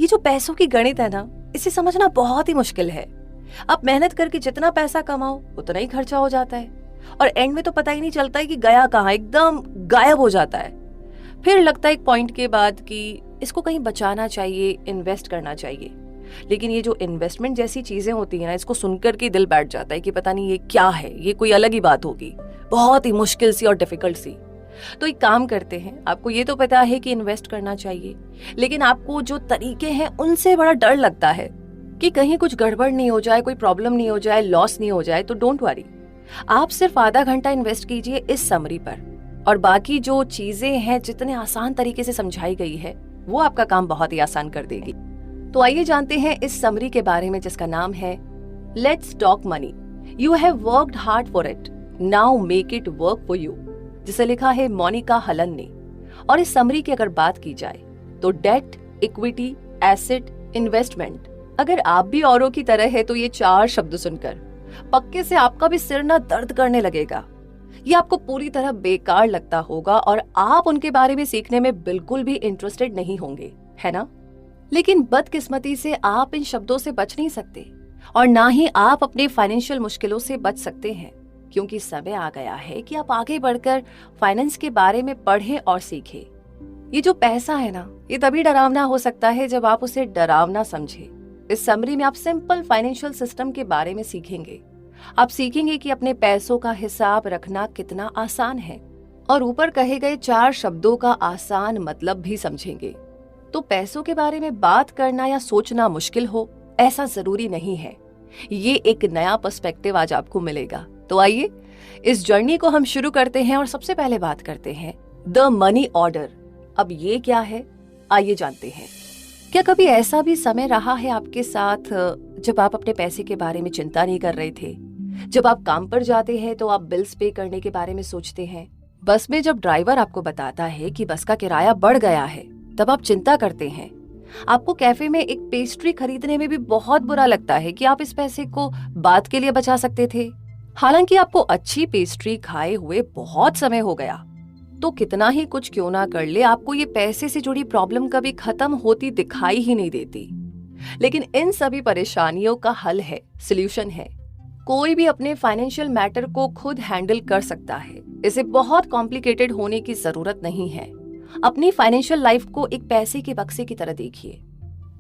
ये जो पैसों की गणित है ना, इसे समझना बहुत ही मुश्किल है। आप मेहनत करके जितना पैसा कमाओ उतना ही खर्चा हो जाता है और एंड में तो पता ही नहीं चलता है कि गया कहाँ, एकदम गायब हो जाता है। फिर लगता है एक पॉइंट के बाद कि इसको कहीं बचाना चाहिए, इन्वेस्ट करना चाहिए। लेकिन ये जो इन्वेस्टमेंट जैसी चीजें होती है ना, इसको सुनकर के दिल बैठ जाता है कि पता नहीं ये क्या है, ये कोई अलग ही बात होगी, बहुत ही मुश्किल सी और डिफिकल्ट सी। तो एक काम करते हैं, आपको ये तो पता है कि इन्वेस्ट करना चाहिए, लेकिन आपको जो तरीके हैं उनसे बड़ा डर लगता है कि कहीं कुछ गड़बड़ नहीं हो जाए, कोई प्रॉब्लम नहीं हो जाए, लॉस नहीं हो जाए। तो डोंट वरी, आप सिर्फ आधा घंटा इन्वेस्ट कीजिए इस समरी पर, और बाकी जो चीजें हैं जितने आसान तरीके से समझाई गई है वो आपका काम बहुत ही आसान कर देगी। तो आइए जानते हैं इस समरी के बारे में, जिसका नाम है let's talk money, you have worked hard for it, now make it work for you, जिसे लिखा है मोनिका हलन ने। और इस समरी की अगर बात की जाए तो डेट, इक्विटी, एसेट, इन्वेस्टमेंट, अगर आप भी औरों की तरह है तो ये 4 शब्द सुनकर पक्के से आपका भी सिर ना दर्द करने लगेगा। ये आपको पूरी तरह बेकार लगता होगा और आप उनके बारे में सीखने में बिल्कुल भी इंटरेस्टेड नहीं होंगे, है ना? लेकिन बदकिस्मती से आप इन शब्दों से बच नहीं सकते और ना ही आप अपने फाइनेंशियल मुश्किलों से बच सकते हैं, क्योंकि समय आ गया है कि आप आगे बढ़कर फाइनेंस के बारे में पढ़ें और सीखें। ये जो पैसा है ना, ये तभी डरावना हो सकता है जब आप उसे डरावना समझें। इस समरी में आप सिंपल फाइनेंशियल सिस्टम के बारे में सीखेंगे। आप सीखेंगे कि अपने पैसों का हिसाब रखना कितना आसान है और ऊपर कहे गए 4 शब्दों का आसान मतलब भी समझेंगे। तो पैसों के बारे में बात करना या सोचना मुश्किल हो, ऐसा जरूरी नहीं है। ये एक नया पर्सपेक्टिव आज आपको मिलेगा। तो आइए इस जर्नी को हम शुरू करते हैं और सबसे पहले बात करते हैं द मनी ऑर्डर। अब ये क्या है, आइए जानते हैं। क्या कभी ऐसा भी समय रहा है आपके साथ जब आप अपने पैसे के बारे में चिंता नहीं कर रहे थे? जब आप काम पर जाते हैं तो आप बिल्स पे करने के बारे में सोचते हैं। बस में जब ड्राइवर आपको बताता है कि बस का किराया बढ़ गया है, तब आप चिंता करते हैं। आपको कैफे में एक पेस्ट्री खरीदने में भी बहुत बुरा लगता है कि आप इस पैसे को बाद के लिए बचा सकते थे, हालांकि आपको अच्छी पेस्ट्री खाए हुए बहुत समय हो गया। तो कितना ही कुछ क्यों ना कर ले, आपको ये पैसे से जुड़ी प्रॉब्लम कभी खत्म होती दिखाई ही नहीं देती। लेकिन इन सभी परेशानियों का हल है, सॉल्यूशन है। कोई भी अपने फाइनेंशियल मैटर को खुद हैंडल कर सकता है। इसे बहुत कॉम्प्लिकेटेड होने की जरूरत नहीं है। अपनी फाइनेंशियल लाइफ को एक पैसे के बक्से की तरह देखिए।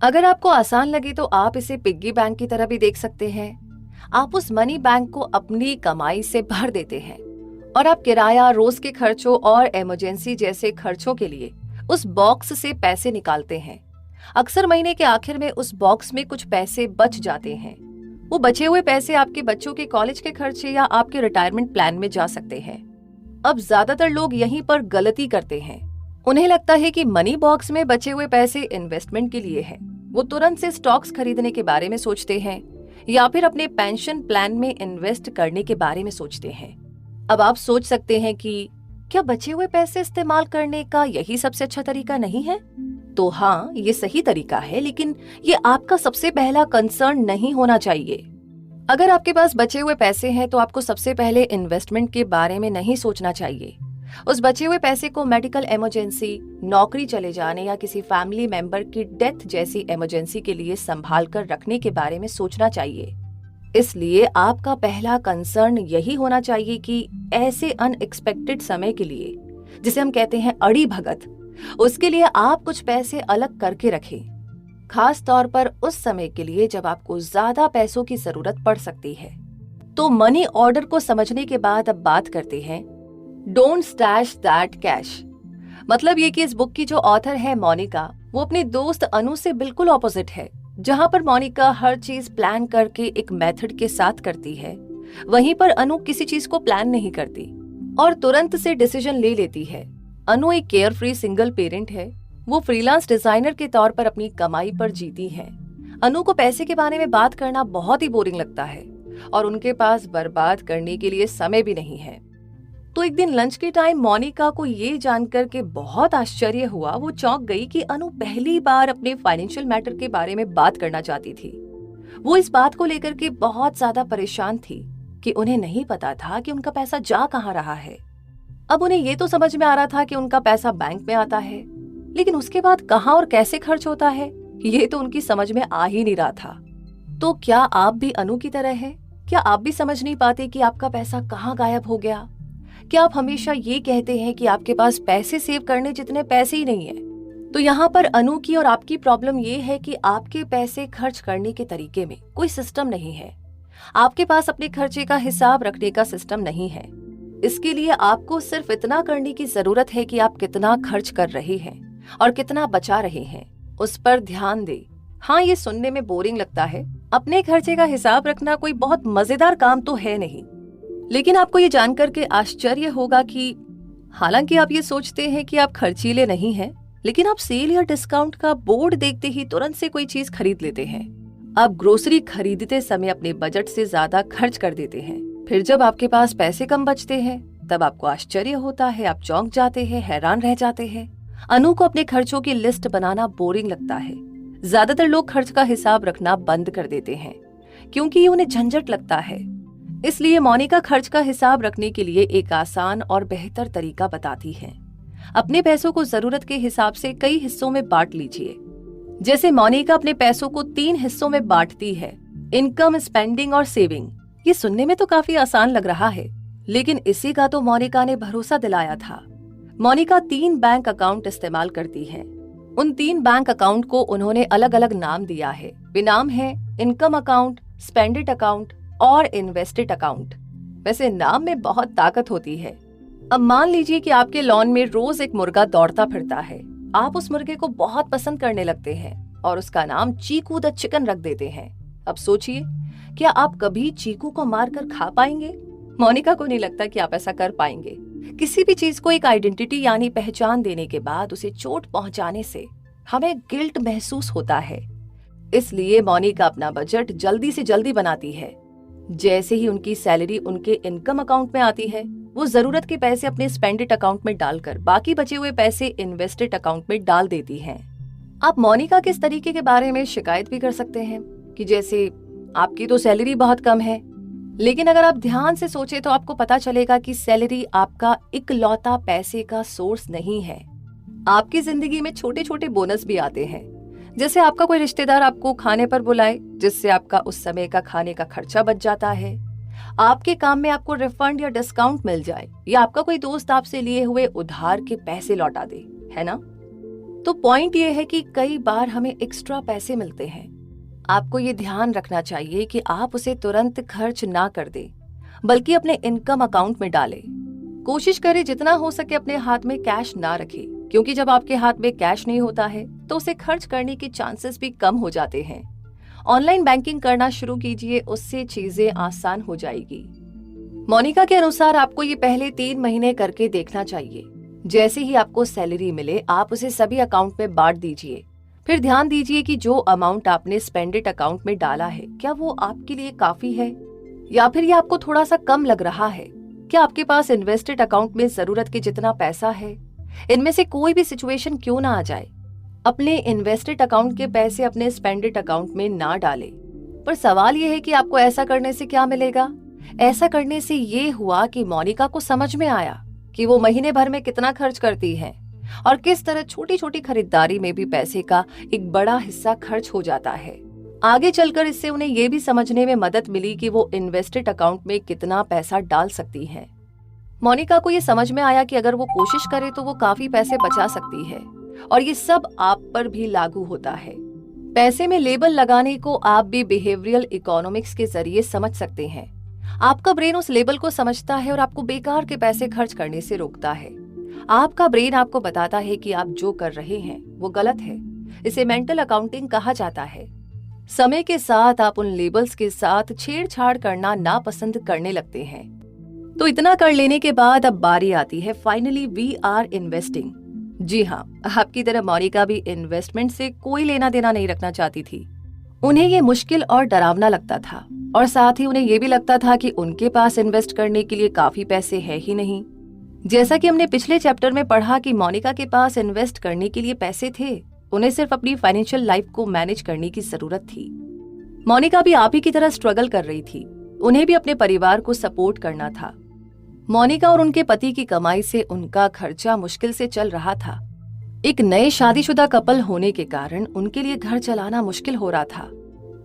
अगर आपको आसान लगे तो आप इसे पिग्गी बैंक की तरह भी देख सकते हैं। आप उस मनी बैंक को अपनी कमाई से भर देते हैं और आप किराया, रोज के खर्चों और इमरजेंसी जैसे खर्चों के लिए उस बॉक्स से पैसे निकालते हैं। अक्सर महीने के आखिर में उस बॉक्स में कुछ पैसे बच जाते हैं। वो बचे हुए पैसे आपके बच्चों के कॉलेज के खर्चे या आपके रिटायरमेंट प्लान में जा सकते हैं। अब ज्यादातर लोग यहीं पर गलती करते हैं। उन्हें लगता है कि मनी बॉक्स में बचे हुए पैसे इन्वेस्टमेंट के लिए हैं। वो तुरंत से स्टॉक्स खरीदने के बारे में सोचते हैं या फिर अपने पेंशन प्लान में इन्वेस्ट करने के बारे में सोचते हैं। अब आप सोच सकते हैं कि क्या बचे हुए पैसे इस्तेमाल करने का यही सबसे अच्छा तरीका नहीं है? तो हाँ, ये सही तरीका है, लेकिन ये आपका सबसे पहला कंसर्न नहीं होना चाहिए। अगर आपके पास बचे हुए पैसे हैं तो आपको सबसे पहले इन्वेस्टमेंट के बारे में नहीं सोचना चाहिए। उस बचे हुए पैसे को मेडिकल इमरजेंसी, नौकरी चले जाने या किसी फैमिली मेंबर की डेथ जैसी इमरजेंसी के लिए संभाल कर रखने के बारे में सोचना चाहिए। इसलिए आपका पहला कंसर्न यही होना चाहिए कि ऐसे अनएक्सपेक्टेड समय के लिए, जिसे हम कहते हैं अड़ी भगत, उसके लिए आप कुछ पैसे अलग करके रखें। खास तौर पर उस समय के लिए जब आपको ज्यादा पैसों की जरूरत पड़ सकती है। तो मनी ऑर्डर को समझने के बाद अब बात करते हैं डोंट स्टैश दैट कैश। मतलब ये कि इस बुक की जो ऑथर है मोनिका, वो अपनी दोस्त अनु से बिल्कुल ऑपोजिट है। जहां पर मोनिका हर चीज प्लान करके एक मेथड के साथ करती है, वहीं पर अनु किसी चीज को प्लान नहीं करती और तुरंत से डिसीजन ले लेती है। अनु एक केयर फ्री सिंगल पेरेंट है। वो फ्रीलांस डिजाइनर के तौर पर अपनी कमाई पर जीती है। अनु को पैसे के बारे में बात करना बहुत ही बोरिंग लगता है और उनके पास बर्बाद करने के लिए समय भी नहीं है। तो एक दिन लंच के टाइम मोनिका को ये जानकर के बहुत आश्चर्य हुआ। वो चौंक गई कि अनु पहली बार अपने फाइनेंशियल मैटर के बारे में बात करना चाहती थी। वो इस बात को लेकर के बहुत ज्यादा परेशान थी कि उन्हें नहीं पता था कि उनका पैसा जा कहाँ रहा है। अब उन्हें ये तो समझ में आ रहा था कि उनका पैसा बैंक में आता है, लेकिन उसके बाद कहाँ और कैसे खर्च होता है ये तो उनकी समझ में आ ही नहीं रहा था। तो क्या आप भी अनु की तरह हैं? क्या आप भी समझ नहीं पाते कि आपका पैसा कहाँ गायब हो गया? क्या आप हमेशा ये कहते हैं कि आपके पास पैसे सेव करने जितने पैसे ही नहीं है? तो यहाँ पर अनु की और आपकी प्रॉब्लम ये है कि आपके पैसे खर्च करने के तरीके में कोई सिस्टम नहीं है। आपके पास अपने खर्चे का हिसाब रखने का सिस्टम नहीं है। इसके लिए आपको सिर्फ इतना करने की जरूरत है कि आप कितना खर्च कर रहे हैं और कितना बचा रहे हैं, उस पर ध्यान दें। हाँ, ये सुनने में बोरिंग लगता है। अपने खर्चे का हिसाब रखना कोई बहुत मजेदार काम तो है नहीं, लेकिन आपको ये जानकर के आश्चर्य होगा कि हालांकि आप ये सोचते हैं कि आप खर्चीले नहीं हैं, लेकिन आप सेल या डिस्काउंट का बोर्ड देखते ही तुरंत से कोई चीज खरीद लेते हैं। आप ग्रोसरी खरीदते समय अपने बजट से ज्यादा खर्च कर देते हैं। फिर जब आपके पास पैसे कम बचते हैं तब आपको आश्चर्य होता है, आप चौंक जाते हैं, हैरान रह जाते हैं। अनु को अपने खर्चों की लिस्ट बनाना बोरिंग लगता है। ज्यादातर लोग खर्च का हिसाब रखना बंद कर देते हैं क्योंकि उन्हें झंझट लगता है। इसलिए मोनिका खर्च का हिसाब रखने के लिए एक आसान और बेहतर तरीका बताती है। अपने पैसों को जरूरत के हिसाब से कई हिस्सों में बांट लीजिए। जैसे मोनिका अपने पैसों को 3 हिस्सों में बांटती है, इनकम, स्पेंडिंग और सेविंग। ये सुनने में तो काफी आसान लग रहा है, लेकिन इसी का तो मोनिका ने भरोसा दिलाया था। मोनिका 3 बैंक अकाउंट इस्तेमाल करती है। उन 3 बैंक अकाउंट को उन्होंने अलग अलग नाम दिया है। वे नाम है इनकम अकाउंट, स्पेंडेड अकाउंट और इन्वेस्टेड अकाउंट। वैसे नाम में बहुत ताकत होती है। अब मान लीजिए कि आपके लॉन में रोज एक मुर्गा दौड़ता फिरता है। आप उस मुर्गे को बहुत पसंद करने लगते हैं और उसका नाम चीकू द चिकन रख देते हैं। अब सोचिए, क्या आप कभी चीकू को मारकर खा पाएंगे? मोनिका को नहीं लगता कि आप ऐसा कर पाएंगे। किसी भी चीज को एक आइडेंटिटी यानी पहचान देने के बाद उसे चोट पहुंचाने से हमें गिल्ट महसूस होता है। इसलिए मोनिका अपना बजट जल्दी से जल्दी बनाती है। जैसे ही उनकी सैलरी उनके इनकम अकाउंट में आती है, वो जरूरत के पैसे अपने स्पेंडेड अकाउंट में डालकर बाकी बचे हुए पैसे इन्वेस्टेड अकाउंट में डाल देती हैं। आप मोनिका के इस तरीके के बारे में शिकायत भी कर सकते हैं कि जैसे आपकी तो सैलरी बहुत कम है, लेकिन अगर आप ध्यान से सोचे तो आपको पता चलेगा कि सैलरी आपका इकलौता पैसे का सोर्स नहीं है। आपकी जिंदगी में छोटे छोटे बोनस भी आते हैं। जैसे आपका कोई रिश्तेदार आपको खाने पर बुलाए, जिससे आपका उस समय का खाने का खर्चा बच जाता है। आपके काम में आपको रिफंड या डिस्काउंट मिल जाए, या आपका कोई दोस्त आपसे लिए हुए उधार के पैसे लौटा दे, है ना? तो पॉइंट ये है कि कई बार हमें एक्स्ट्रा पैसे मिलते हैं। आपको ये ध्यान रखना चाहिए कि आप उसे तुरंत खर्च ना कर दें, बल्कि अपने इनकम अकाउंट में डालें। कोशिश करें जितना हो सके अपने हाथ में कैश ना रखें, क्योंकि जब आपके हाथ में कैश नहीं होता है तो उसे खर्च करने के चांसेस भी कम हो जाते हैं। ऑनलाइन बैंकिंग करना शुरू कीजिए, उससे चीजें आसान हो जाएगी। मोनिका के अनुसार आपको ये पहले 3 महीने करके देखना चाहिए। जैसे ही आपको सैलरी मिले आप उसे सभी अकाउंट में बांट दीजिए। फिर ध्यान दीजिए कि जो अमाउंट आपने स्पेंडेड अकाउंट में डाला है, क्या वो आपके लिए काफी है या फिर ये आपको थोड़ा सा कम लग रहा है? क्या आपके पास इन्वेस्टेड अकाउंट में जरूरत के जितना पैसा है? इनमें से कोई भी सिचुएशन क्यों ना आ जाए, अपने इन्वेस्टेड अकाउंट के पैसे अपने स्पेंडेड अकाउंट में ना डालें। पर सवाल ये है कि आपको ऐसा करने से क्या मिलेगा? ऐसा करने से ये हुआ कि मोनिका को समझ में आया कि वो महीने भर में कितना खर्च करती हैं और किस तरह छोटी छोटी खरीदारी में भी पैसे का एक बड़ा हिस्सा खर्च हो जाता है। आगे चलकर इससे उन्हें ये भी समझने में मदद मिली कि वो इन्वेस्टेड अकाउंट में कितना पैसा डाल सकती हैं। मोनिका को ये समझ में आया कि अगर वो कोशिश करे तो वो काफी पैसे बचा सकती है, और ये सब आप पर भी लागू होता है। पैसे में लेबल लगाने को आप भी बिहेवियरल इकोनॉमिक्स के जरिए समझ सकते हैं। आपका ब्रेन उस लेबल को समझता है और आपको बेकार के पैसे खर्च करने से रोकता है। आपका ब्रेन आपको बताता है कि आप जो कर रहे हैं वो गलत है। इसे मेंटल अकाउंटिंग कहा जाता है। समय के साथ आप उन लेबल्स के साथ छेड़छाड़ करना नापसंद करने लगते हैं। तो इतना कर लेने के बाद अब बारी आती है फाइनली वी आर इन्वेस्टिंग। जी हाँ, आपकी तरह मोनिका भी इन्वेस्टमेंट से कोई लेना देना नहीं रखना चाहती थी। उन्हें ये मुश्किल और डरावना लगता था, और साथ ही उन्हें ये भी लगता था कि उनके पास इन्वेस्ट करने के लिए काफी पैसे है ही नहीं। जैसा कि हमने पिछले चैप्टर में पढ़ा कि मोनिका के पास इन्वेस्ट करने के लिए पैसे थे, उन्हें सिर्फ अपनी फाइनेंशियल लाइफ को मैनेज करने की जरूरत थी। मोनिका भी आप ही की तरह स्ट्रगल कर रही थी। उन्हें भी अपने परिवार को सपोर्ट करना था। मोनिका और उनके पति की कमाई से उनका खर्चा मुश्किल से चल रहा था। एक नए शादीशुदा कपल होने के कारण उनके लिए घर चलाना मुश्किल हो रहा था।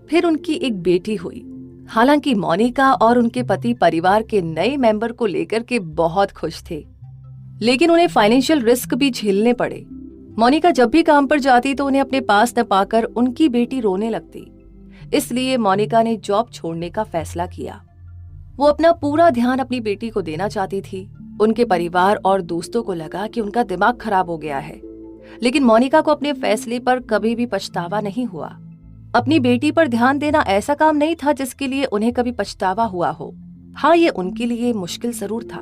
फिर उनकी एक बेटी हुई। हालांकि मोनिका और उनके पति परिवार के नए मेंबर को लेकर के बहुत खुश थे, लेकिन उन्हें फाइनेंशियल रिस्क भी झेलने पड़े। मोनिका जब भी काम पर जाती तो उन्हें अपने पास न पाकर उनकी बेटी रोने लगती। इसलिए मोनिका ने जॉब छोड़ने का फैसला किया। वो अपना पूरा ध्यान अपनी बेटी को देना चाहती थी। उनके परिवार और दोस्तों को लगा कि उनका दिमाग खराब हो गया है, लेकिन मोनिका को अपने फैसले पर कभी भी पछतावा नहीं हुआ। अपनी बेटी पर ध्यान देना ऐसा काम नहीं था जिसके लिए उन्हें कभी पछतावा हुआ हो। हाँ, ये उनके लिए मुश्किल जरूर था,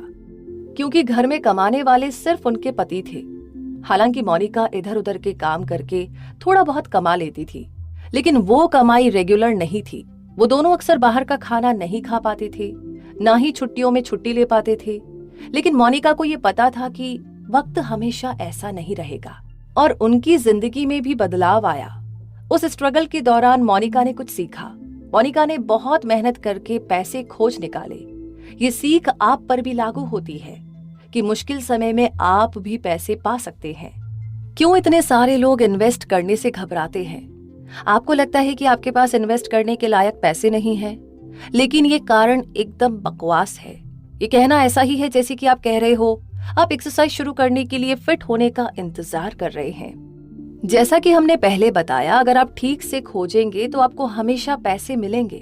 क्योंकि घर में कमाने वाले सिर्फ उनके पति थे। हालांकि मोनिका इधर उधर के काम करके थोड़ा बहुत कमा लेती थी, लेकिन वो कमाई रेगुलर नहीं थी। वो दोनों अक्सर बाहर का खाना नहीं खा पाते थे, ना ही छुट्टियों में छुट्टी ले पाते थे। लेकिन मोनिका को ये पता था कि वक्त हमेशा ऐसा नहीं रहेगा, और उनकी जिंदगी में भी बदलाव आया। उस स्ट्रगल के दौरान मोनिका ने कुछ सीखा। मोनिका ने बहुत मेहनत करके पैसे खोज निकाले। ये सीख आप पर भी लागू होती है कि मुश्किल समय में आप भी पैसे पा सकते हैं। क्यों इतने सारे लोग इन्वेस्ट करने से घबराते हैं? आपको लगता है कि आपके पास इन्वेस्ट करने के लायक पैसे नहीं हैं, लेकिन ये कारण एकदम बकवास है। ये कहना ऐसा ही है जैसे कि आप कह रहे हो आप एक्सरसाइज शुरू करने के लिए फिट होने का इंतजार कर रहे हैं। जैसा कि हमने पहले बताया, अगर आप ठीक से खोजेंगे तो आपको हमेशा पैसे मिलेंगे,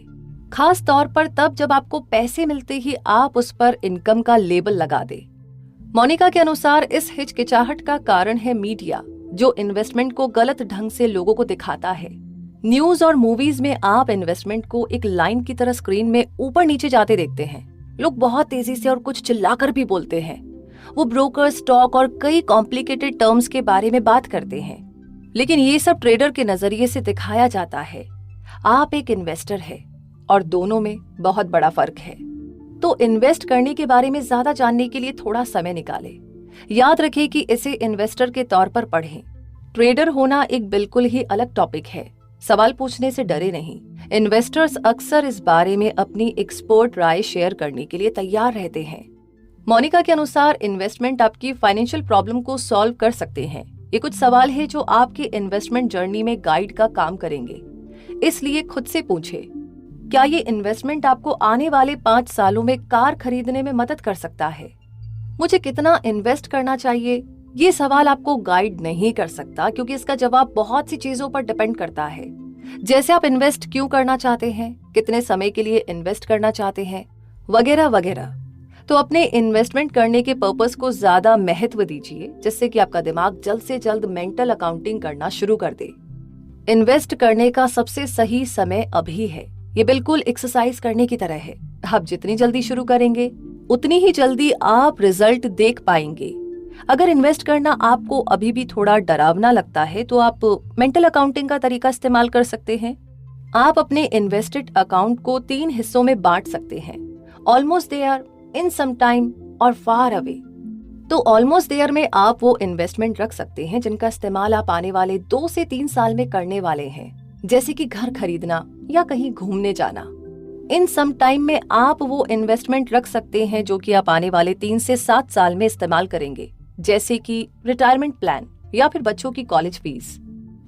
खास तौर पर तब जब आपको पैसे मिलते ही आप उस पर इनकम का लेबल लगा दे। मोनिका के अनुसार इस हिचकिचाहट का कारण है मीडिया, जो इन्वेस्टमेंट को गलत ढंग से लोगों को दिखाता है। न्यूज और मूवीज में आप इन्वेस्टमेंट को एक लाइन की तरह स्क्रीन में ऊपर नीचे जाते देखते हैं। लोग बहुत तेजी से और कुछ चिल्लाकर भी बोलते हैं। वो ब्रोकर, स्टॉक और कई कॉम्प्लिकेटेड टर्म्स के बारे में बात करते हैं, लेकिन ये सब ट्रेडर के नजरिए से दिखाया जाता है। आप एक इन्वेस्टर है और दोनों में बहुत बड़ा फर्क है। तो इन्वेस्ट करने के बारे में ज्यादा जानने के लिए थोड़ा समय निकालें। याद रखें कि इसे इन्वेस्टर के तौर पर पढ़ें। ट्रेडर होना एक बिल्कुल ही अलग टॉपिक है। सवाल पूछने से डरे नहीं। इन्वेस्टर्स अक्सर इस बारे में अपनी एक्सपर्ट राय शेयर करने के लिए तैयार रहते हैं। मोनिका के अनुसार इन्वेस्टमेंट आपकी फाइनेंशियल प्रॉब्लम को सॉल्व कर सकते हैं। ये कुछ सवाल है जो आपकी इन्वेस्टमेंट जर्नी में गाइड का काम करेंगे। इसलिए खुद से पूछे, क्या ये इन्वेस्टमेंट आपको आने वाले 5 सालों में कार खरीदने में मदद कर सकता है? मुझे कितना इन्वेस्ट करना चाहिए? ये सवाल आपको गाइड नहीं कर सकता, क्योंकि इसका जवाब बहुत सी चीजों पर डिपेंड करता है। जैसे आप इन्वेस्ट क्यों करना चाहते हैं, कितने समय के लिए इन्वेस्ट करना चाहते हैं, वगैरह वगैरह। तो अपने इन्वेस्टमेंट करने के पर्पस को ज्यादा महत्व दीजिए, जिससे कि आपका दिमाग जल्द से जल्द मेंटल अकाउंटिंग करना शुरू कर दे। इन्वेस्ट करने का सबसे सही समय अभी है। ये बिल्कुल एक्सरसाइज करने की तरह है। आप जितनी जल्दी शुरू करेंगे उतनी ही जल्दी आप रिजल्ट देख पाएंगे। अगर इन्वेस्ट करना आपको अभी भी थोड़ा डरावना लगता है तो आप मेंटल अकाउंटिंग का तरीका इस्तेमाल कर सकते हैं। आप अपने इन्वेस्टेड अकाउंट को 3 हिस्सों में बांट सकते हैं: almost there, in some time और फार अवे। तो ऑलमोस्ट देयर में आप वो इन्वेस्टमेंट रख सकते हैं जिनका इस्तेमाल आप आने वाले 2 से 3 साल में करने वाले हैं, जैसे कि घर खरीदना या कहीं घूमने जाना। इन सम टाइम में आप वो इन्वेस्टमेंट रख सकते हैं जो कि आप आने वाले 3 से 7 साल में इस्तेमाल करेंगे, जैसे कि रिटायरमेंट प्लान या फिर बच्चों की कॉलेज फीस।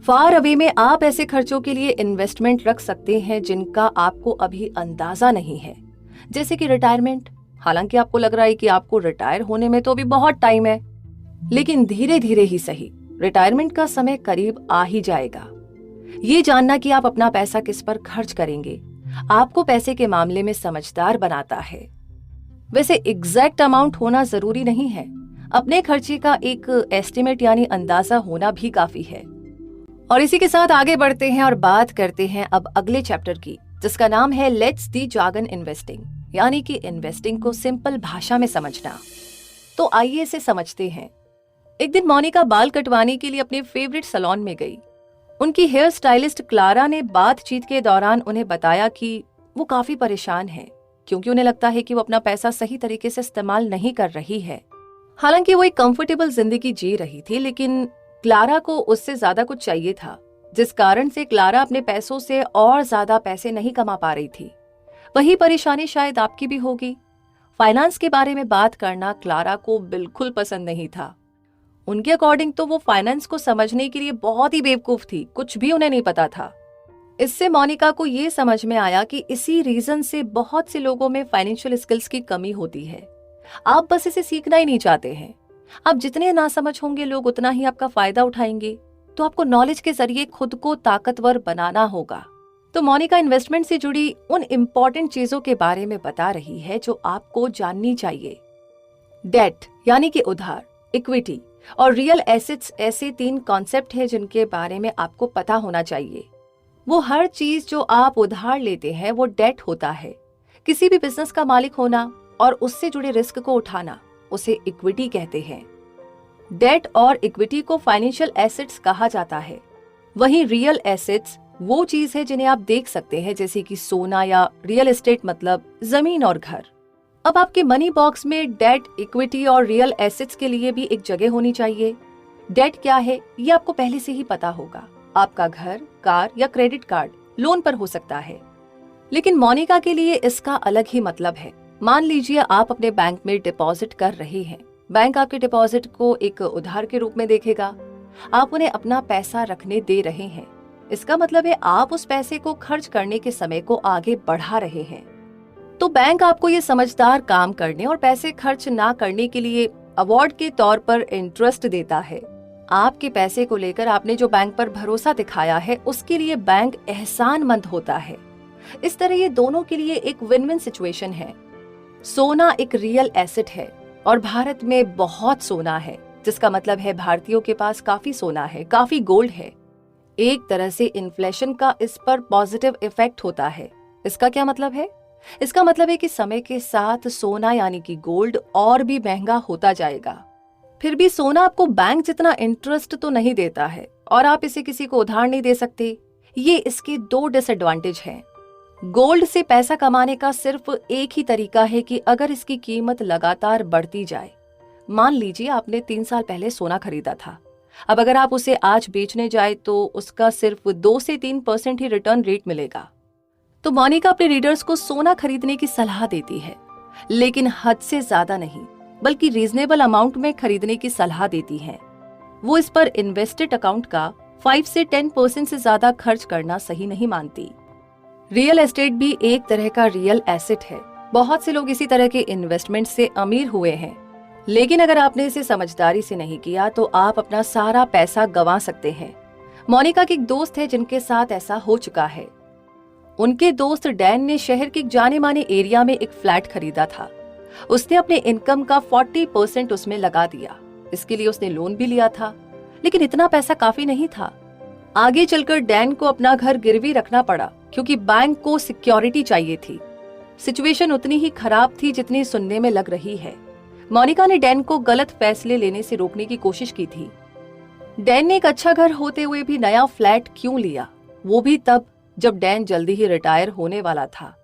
फार अवे में आप ऐसे खर्चों के लिए इन्वेस्टमेंट रख सकते हैं जिनका आपको अभी अंदाजा नहीं है, जैसे कि रिटायरमेंट। हालांकि आपको लग रहा है कि आपको रिटायर होने में तो अभी बहुत टाइम है, लेकिन धीरे धीरे ही सही, रिटायरमेंट का समय करीब आ ही जाएगा। ये जानना कि आप अपना पैसा किस पर खर्च करेंगे आपको पैसे के मामले में समझदार बनाता है। वैसे एग्जैक्ट अमाउंट होना जरूरी नहीं है, अपने खर्चे का एक एस्टिमेट यानी अंदाजा होना भी काफी है। और इसी के साथ आगे बढ़ते हैं और बात करते हैं अब अगले चैप्टर की, जिसका नाम है लेट्स दी जार्गन इन्वेस्टिंग, यानी कि इन्वेस्टिंग को सिंपल भाषा में समझना। तो आइए इसे समझते हैं। एक दिन मोनिका बाल कटवाने के लिए अपने फेवरेट सैलून में गई। उनकी हेयर स्टाइलिस्ट क्लारा ने बातचीत के दौरान उन्हें बताया कि वो काफी परेशान है, क्योंकि उन्हें लगता है कि वो अपना पैसा सही तरीके से इस्तेमाल नहीं कर रही है। हालांकि वो एक कंफर्टेबल जिंदगी जी रही थी, लेकिन क्लारा को उससे ज्यादा कुछ चाहिए था, जिस कारण से क्लारा अपने पैसों से और ज्यादा पैसे नहीं कमा पा रही थी। वही परेशानी शायद आपकी भी होगी। फाइनेंस के बारे में बात करना क्लारा को बिल्कुल पसंद नहीं था। उनके अकॉर्डिंग तो वो फाइनेंस को समझने के लिए बहुत ही बेवकूफ थी, कुछ भी उन्हें नहीं पता था। इससे मोनिका को ये समझ में आया कि इसी रीजन से बहुत से लोगों में फाइनेंशियल स्किल्स की कमी होती है। आप बस इसे सीखना ही नहीं चाहते हैं। आप जितने नासमझ होंगे लोग उतना ही आपका फायदा उठाएंगे। तो आपको नॉलेज के जरिए खुद को ताकतवर बनाना होगा। तो मोनिका इन्वेस्टमेंट से जुड़ी उन इम्पोर्टेंट चीजों के बारे में बता रही है जो आपको जाननी चाहिए। डेट यानी कि उधार, इक्विटी और रियल एसेट्स ऐसे 3 कॉन्सेप्ट हैं जिनके बारे में आपको पता होना चाहिए। वो हर चीज जो आप उधार लेते हैं वो डेट होता है। किसी भी बिजनेस का मालिक होना और उससे जुड़े रिस्क को उठाना, उसे इक्विटी कहते हैं। डेट और इक्विटी को फाइनेंशियल एसेट्स कहा जाता है। वहीं रियल एसेट्स वो चीज है जिन्हें आप देख सकते हैं, जैसे कि सोना या रियल एस्टेट, मतलब जमीन और घर। अब आपके मनी बॉक्स में डेट, इक्विटी और रियल एसेट्स के लिए भी एक जगह होनी चाहिए। डेट क्या है ये आपको पहले से ही पता होगा। आपका घर, कार या क्रेडिट कार्ड लोन पर हो सकता है। लेकिन मोनिका के लिए इसका अलग ही मतलब है। मान लीजिए आप अपने बैंक में डिपॉजिट कर रहे हैं। बैंक आपके डिपॉजिट को एक उधार के रूप में देखेगा। आप उन्हें अपना पैसा रखने दे रहे हैं। इसका मतलब है आप उस पैसे को खर्च करने के समय को आगे बढ़ा रहे हैं। तो बैंक आपको ये समझदार काम करने और पैसे खर्च ना करने के लिए अवार्ड के तौर पर इंटरेस्ट देता है। आपके पैसे को लेकर आपने जो बैंक पर भरोसा दिखाया है उसके लिए बैंक एहसानमंद होता है। इस तरह ये दोनों के लिए एक विन विन सिचुएशन है। सोना एक रियल एसेट है और भारत में बहुत सोना है, जिसका मतलब है भारतीयों के पास काफी सोना है, काफी गोल्ड है। एक तरह से इन्फ्लेशन का इस पर पॉजिटिव इफेक्ट होता है। इसका क्या मतलब है? इसका मतलब है कि समय के साथ सोना यानी कि गोल्ड और भी महंगा होता जाएगा। फिर भी सोना आपको बैंक जितना इंटरेस्ट तो नहीं देता है और आप इसे किसी को उधार नहीं दे सकते। ये इसके 2 डिसएडवांटेज हैं। गोल्ड से पैसा कमाने का सिर्फ एक ही तरीका है कि अगर इसकी कीमत लगातार बढ़ती जाए। मान लीजिए आपने 3 साल पहले सोना खरीदा था। अब अगर आप उसे आज बेचने जाए तो उसका सिर्फ 2 से 3% ही रिटर्न रेट मिलेगा। तो मोनिका अपने रीडर्स को सोना खरीदने की सलाह देती है, लेकिन हद से ज्यादा नहीं, बल्कि रीजनेबल अमाउंट में खरीदने की सलाह देती है। वो इस पर इन्वेस्टेड अकाउंट का 5 से 10% से ज्यादा खर्च करना सही नहीं मानती। रियल एस्टेट भी एक तरह का रियल एसेट है। बहुत से लोग इसी तरह के इन्वेस्टमेंट से अमीर हुए हैं, लेकिन अगर आपने इसे समझदारी से नहीं किया तो आप अपना सारा पैसा गंवा सकते हैं। मोनिका की एक दोस्त है जिनके साथ ऐसा हो चुका है। उनके दोस्त डैन ने शहर के एक जाने माने एरिया में एक फ्लैट खरीदा था। उसने अपने इनकम का 40% उसमें लगा दिया। इसके लिए उसने लोन भी लिया था, लेकिन इतना पैसा काफी नहीं था। आगे चलकर डैन को अपना घर गिरवी रखना पड़ा क्योंकि बैंक को सिक्योरिटी चाहिए थी। सिचुएशन उतनी ही खराब थी जितनी सुनने में लग रही है। मोनिका ने डैन को गलत फैसले लेने से रोकने की कोशिश की थी। डैन ने एक अच्छा घर होते हुए भी नया फ्लैट क्यों लिया, वो भी तब जब डैन जल्दी ही रिटायर होने वाला था।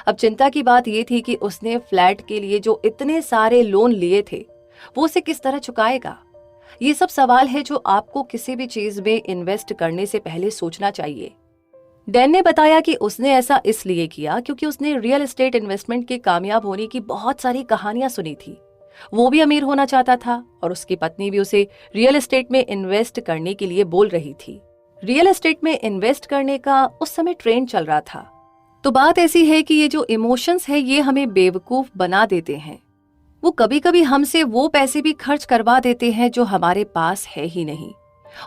अब चिंता की बात ये थी कि उसने फ्लैट के लिए जो इतने सारे लोन लिए थे वो उसे किस तरह चुकाएगा। ये सब सवाल है जो आपको किसी भी चीज में इन्वेस्ट करने से पहले सोचना चाहिए। डैन ने बताया कि उसने ऐसा इसलिए किया क्योंकि उसने रियल एस्टेट इन्वेस्टमेंट के कामयाब होने की बहुत सारी कहानियां सुनी थी। वो भी अमीर होना चाहता था और उसकी पत्नी भी उसे रियल एस्टेट में इन्वेस्ट करने के लिए बोल रही थी। रियल एस्टेट में इन्वेस्ट करने का उस समय ट्रेंड चल रहा था। तो बात ऐसी है कि ये जो इमोशंस है ये हमें बेवकूफ बना देते हैं। वो कभी कभी हमसे वो पैसे भी खर्च करवा देते हैं जो हमारे पास है ही नहीं।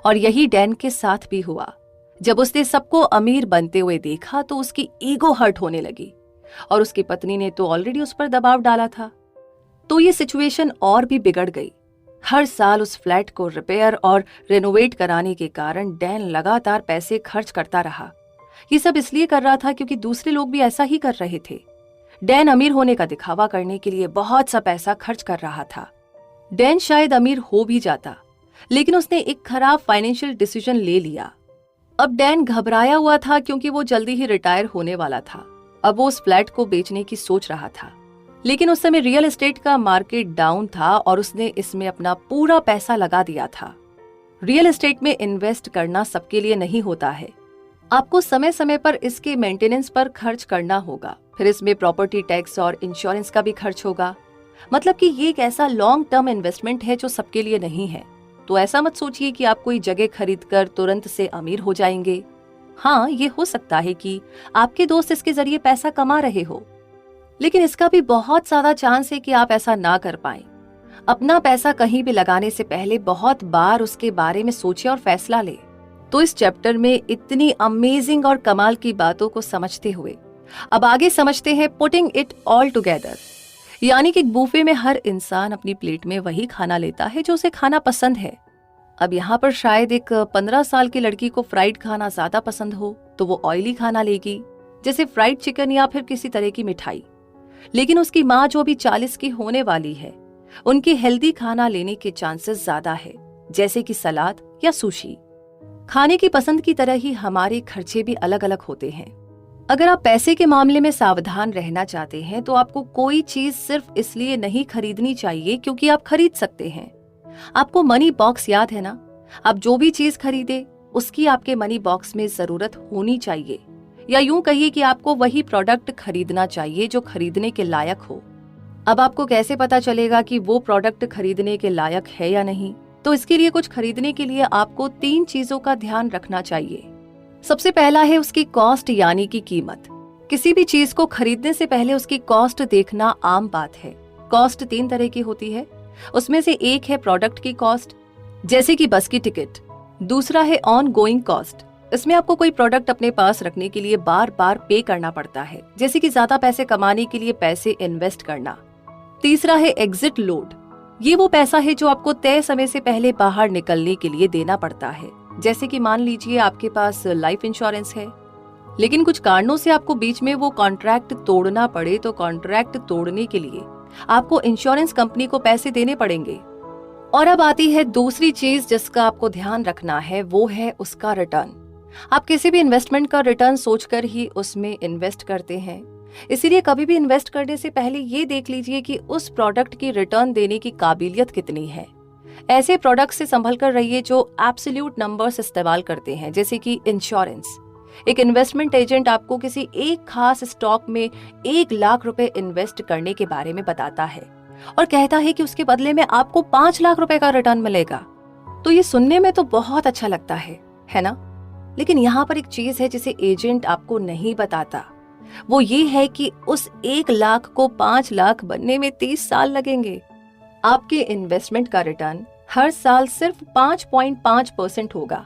और यही डैन के साथ भी हुआ। जब उसने सबको अमीर बनते हुए देखा तो उसकी ईगो हर्ट होने लगी और उसकी पत्नी ने तो ऑलरेडी उस पर दबाव डाला था। तो ये सिचुएशन और भी बिगड़ गई। हर साल उस फ्लैट को रिपेयर और रेनोवेट कराने के कारण डैन लगातार पैसे खर्च करता रहा। ये सब इसलिए कर रहा था क्योंकि दूसरे लोग भी ऐसा ही कर रहे थे। डैन अमीर होने का दिखावा करने के लिए बहुत सा पैसा खर्च कर रहा था। डैन शायद अमीर हो भी जाता, लेकिन उसने एक खराब फाइनेंशियल डिसीजन ले लिया। अब डैन घबराया हुआ था क्योंकि वो जल्दी ही रिटायर होने वाला था। अब वो उस फ्लैट को बेचने की सोच रहा था, लेकिन उस समय रियल एस्टेट का मार्केट डाउन था और उसने इसमें अपना पूरा पैसा लगा दिया था। रियल एस्टेट में इन्वेस्ट करना सबके लिए नहीं होता है। आपको समय समय पर इसके मेंटेनेंस पर खर्च करना होगा। फिर इसमें प्रॉपर्टी टैक्स और इंश्योरेंस का भी खर्च होगा। मतलब कि ये एक ऐसा लॉन्ग टर्म इन्वेस्टमेंट है जो सबके लिए नहीं है। तो ऐसा मत सोचिए कि आप कोई जगह खरीदकर तुरंत से अमीर हो जाएंगे। हाँ, ये हो सकता है कि आपके दोस्त इसके जरिए पैसा कमा रहे हो, लेकिन इसका भी बहुत ज्यादा चांस है कि आप ऐसा ना कर पाएं। अपना पैसा कहीं भी लगाने से पहले बहुत बार उसके बारे में सोचिए और फैसला ले। तो इस चैप्टर में इतनी अमेजिंग और कमाल की बातों को समझते हुए अब आगे समझते हैं पुटिंग इट ऑल टुगेदर, यानी कि बुफे में हर इंसान अपनी प्लेट में वही खाना लेता है जो उसे खाना पसंद है। अब यहाँ पर शायद एक 15 साल की लड़की को फ्राइड खाना ज्यादा पसंद हो तो वो ऑयली खाना लेगी, जैसे फ्राइड चिकन या फिर किसी तरह की मिठाई। लेकिन उसकी माँ जो अभी 40 की होने वाली है, उनकी हेल्दी खाना लेने के चांसेस ज्यादा है, जैसे कि सलाद या सुशी। खाने की पसंद की तरह ही हमारे खर्चे भी अलग अलग होते हैं। अगर आप पैसे के मामले में सावधान रहना चाहते हैं तो आपको कोई चीज सिर्फ इसलिए नहीं खरीदनी चाहिए क्योंकि आप खरीद सकते हैं। आपको मनी बॉक्स याद है ना? आप जो भी चीज खरीदे उसकी आपके मनी बॉक्स में जरूरत होनी चाहिए, या यूं कहिए कि आपको वही प्रोडक्ट खरीदना चाहिए जो खरीदने के लायक हो। अब आपको कैसे पता चलेगा कि वो प्रोडक्ट खरीदने के लायक है या नहीं? तो इसके लिए कुछ खरीदने के लिए आपको 3 चीजों का ध्यान रखना चाहिए। सबसे पहला है उसकी कॉस्ट, यानी कि कीमत। किसी भी चीज को खरीदने से पहले उसकी कॉस्ट देखना आम बात है। कॉस्ट 3 तरह की होती है, उसमें से एक है प्रोडक्ट की कॉस्ट, जैसे कि बस की टिकट। दूसरा है ऑन गोइंग कॉस्ट, इसमें आपको कोई प्रोडक्ट अपने पास रखने के लिए बार बार पे करना पड़ता है, जैसे कि ज्यादा पैसे कमाने के लिए पैसे इन्वेस्ट करना। तीसरा है एग्जिट लोड, ये वो पैसा है जो आपको तय समय से पहले बाहर निकलने के लिए देना पड़ता है, जैसे कि मान लीजिए आपके पास लाइफ इंश्योरेंस है, लेकिन कुछ कारणों से आपको बीच में वो कॉन्ट्रैक्ट तोड़ना पड़े तो कॉन्ट्रैक्ट तोड़ने के लिए आपको इंश्योरेंस कंपनी को पैसे देने पड़ेंगे। और अब आती है दूसरी चीज जिसका आपको ध्यान रखना है, वो है उसका रिटर्न। आप किसी भी इन्वेस्टमेंट का रिटर्न सोचकर ही उसमें इन्वेस्ट करते हैं, इसीलिए कभी भी इन्वेस्ट करने से पहले ये देख लीजिए कि उस प्रोडक्ट की रिटर्न देने की काबिलियत कितनी है। ऐसे प्रोडक्ट से संभल कर रहिए जो एब्सोल्यूट नंबर्स इस्तेमाल करते हैं, जैसे कि इंश्योरेंस। एक इन्वेस्टमेंट एजेंट आपको किसी एक खास स्टॉक में 1 लाख रुपए इन्वेस्ट करने के बारे में बताता है और कहता है कि उसके बदले में आपको 5 लाख रुपए का रिटर्न मिलेगा। तो ये सुनने में तो बहुत अच्छा लगता है ना? लेकिन यहाँ पर एक चीज है जिसे एजेंट आपको नहीं बताता, वो ये है कि उस 1 लाख को 5 लाख बनने में 30 साल लगेंगे। आपके इन्वेस्टमेंट का रिटर्न हर साल सिर्फ 5.5% होगा।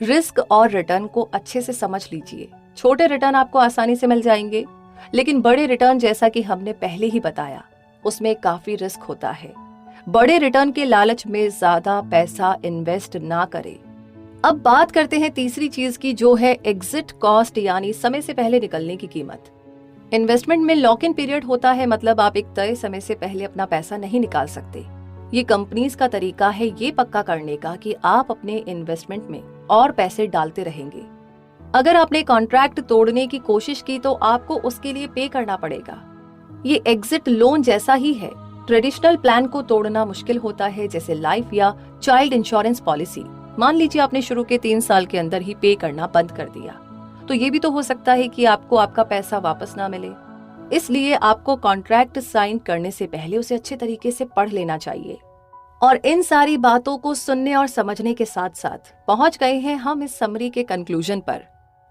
रिस्क और रिटर्न को अच्छे से समझ लीजिए। छोटे रिटर्न आपको आसानी से मिल जाएंगे, लेकिन बड़े रिटर्न, जैसा कि हमने पहले ही बताया, उसमें काफी रिस्क होता है। बड़े रिटर्न के लालच में ज्यादा पैसा इन्वेस्ट ना करें। अब बात करते हैं तीसरी चीज की, जो है एग्जिट कॉस्ट, यानी समय से पहले निकलने की कीमत। इन्वेस्टमेंट में लॉक इन पीरियड होता है, मतलब आप एक तय समय से पहले अपना पैसा नहीं निकाल सकते। ये कंपनीज का तरीका है ये पक्का करने का कि आप अपने इन्वेस्टमेंट में और पैसे डालते रहेंगे। अगर आपने कॉन्ट्रैक्ट तोड़ने की कोशिश की तो आपको उसके लिए पे करना पड़ेगा। ये एग्जिट लोन जैसा ही है। ट्रेडिशनल प्लान को तोड़ना मुश्किल होता है, जैसे लाइफ या चाइल्ड इंश्योरेंस पॉलिसी। मान लीजिए आपने शुरू के 3 साल के अंदर ही पे करना बंद कर दिया, तो ये भी तो हो सकता है कि आपको आपका पैसा वापस ना मिले। इसलिए आपको कॉन्ट्रैक्ट साइन करने से पहले उसे अच्छे तरीके से पढ़ लेना चाहिए। और इन सारी बातों को सुनने और समझने के साथ साथ पहुंच गए हैं हम इस समरी के कंक्लूजन पर।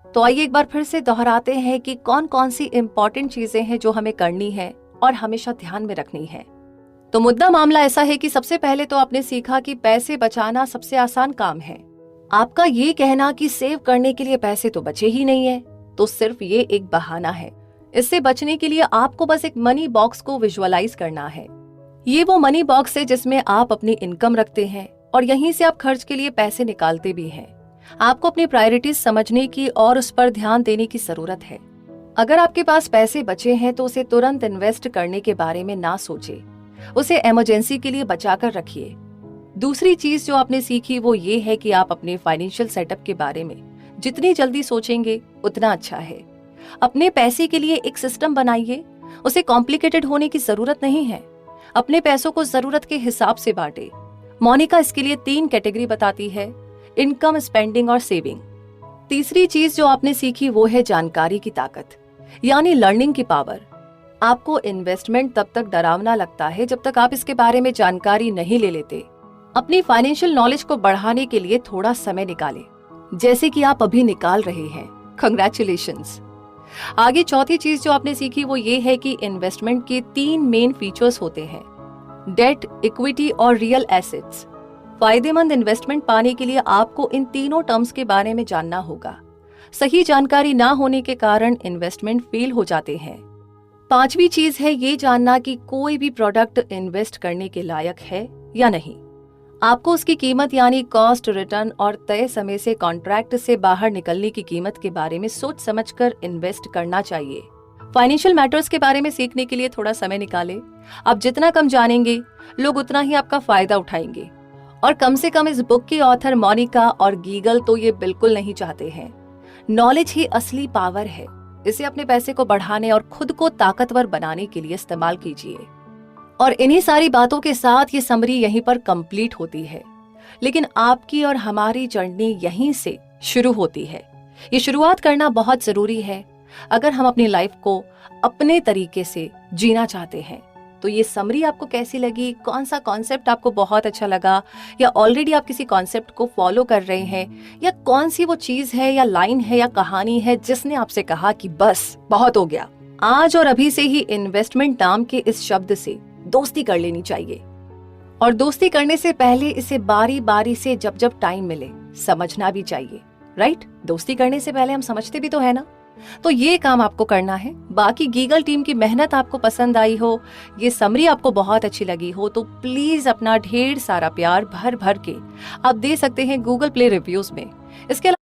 तो आइए एक बार फिर से दोहराते हैं कि कौन कौन सी इंपॉर्टेंट चीजें हैं जो हमें करनी है और हमेशा ध्यान में रखनी है। तो मुद्दा मामला ऐसा है कि सबसे पहले तो आपने सीखा कि पैसे बचाना सबसे आसान काम है। आपका ये कहना कि सेव करने के लिए पैसे तो बचे ही नहीं है, तो सिर्फ ये एक बहाना है। इससे बचने के लिए आपको बस एक मनी बॉक्स को विजुअलाइज करना है। ये वो मनी बॉक्स है जिसमें आप अपनी इनकम रखते हैं और यहीं से आप खर्च के लिए पैसे निकालते भी हैं। आपको अपनी प्रायोरिटीज समझने की और उस पर ध्यान देने की जरूरत है। अगर आपके पास पैसे बचे हैं तो उसे तुरंत इन्वेस्ट करने के बारे में ना सोचे, उसे इमरजेंसी के लिए बचाकर रखिए। दूसरी चीज जो आपने सीखी वो ये है कि आप अपने फाइनेंशियल सेटअप के बारे में जितनी जल्दी सोचेंगे उतना अच्छा है। अपने पैसे के लिए एक सिस्टम बनाइए, उसे कॉम्प्लिकेटेड होने की जरूरत नहीं है। अपने पैसों को जरूरत के हिसाब से बांटे। मोनिका इसके लिए 3 कैटेगरी बताती है, इनकम, स्पेंडिंग और सेविंग। तीसरी चीज जो आपने सीखी वो है जानकारी की ताकत, यानी लर्निंग की पावर। आपको इन्वेस्टमेंट तब तक डरावना लगता है जब तक आप इसके बारे में जानकारी नहीं ले लेते। अपनी फाइनेंशियल नॉलेज को बढ़ाने के लिए थोड़ा समय निकालें, जैसे कि आप अभी निकाल रहे हैं। कंग्रेचुलेशंस। आगे चौथी चीज जो आपने सीखी वो ये है कि इन्वेस्टमेंट के 3 मेन फीचर्स होते हैं, डेट, इक्विटी और रियल एसेट्स। फायदेमंद इन्वेस्टमेंट पाने के लिए आपको इन तीनों टर्म्स के बारे में जानना होगा। सही जानकारी ना होने के कारण इन्वेस्टमेंट फेल हो जाते हैं। पांचवी चीज है ये जानना कि कोई भी प्रोडक्ट इन्वेस्ट करने के लायक है या नहीं। आपको उसकी कीमत यानी कॉस्ट, रिटर्न और तय समय से कॉन्ट्रैक्ट से बाहर निकलने की कीमत के बारे में सोच समझकर इन्वेस्ट करना चाहिए। फाइनेंशियल मैटर्स के बारे में सीखने के लिए थोड़ा समय निकालें। आप जितना कम जानेंगे, लोग उतना ही आपका फायदा उठाएंगे। और कम से कम इस बुक की ऑथर मोनिका और गीगल तो ये बिल्कुल नहीं चाहते हैं। नॉलेज ही असली पावर है। इसे अपने पैसे को बढ़ाने और खुद को ताकतवर बनाने के लिए इस्तेमाल कीजिए। और इन्हीं सारी बातों के साथ ये समरी यहीं पर कंप्लीट होती है। लेकिन आपकी और हमारी जर्नी यहीं से शुरू होती है। ये शुरुआत करना बहुत जरूरी है अगर हम अपनी लाइफ को अपने तरीके से जीना चाहते हैं। तो ये समरी आपको कैसी लगी? कौन सा कॉन्सेप्ट आपको बहुत अच्छा लगा? या ऑलरेडी आप किसी कॉन्सेप्ट को फॉलो कर रहे हैं? या कौन सी वो चीज है या लाइन है या कहानी है जिसने आपसे कहा कि बस बहुत हो गया, आज और अभी से ही इन्वेस्टमेंट नाम के इस शब्द से दोस्ती कर लेनी चाहिए। और दोस्ती करने से पहले इसे बारी बारी से जब जब टाइम मिले समझना भी चाहिए, राइट? दोस्ती करने से पहले हम समझते भी तो है ना। तो ये काम आपको करना है। बाकी गीगल टीम की मेहनत आपको पसंद आई हो, ये समरी आपको बहुत अच्छी लगी हो, तो प्लीज अपना ढेर सारा प्यार भर भर के आप दे सकते हैं गूगल प्ले रिव्यूज में। इसके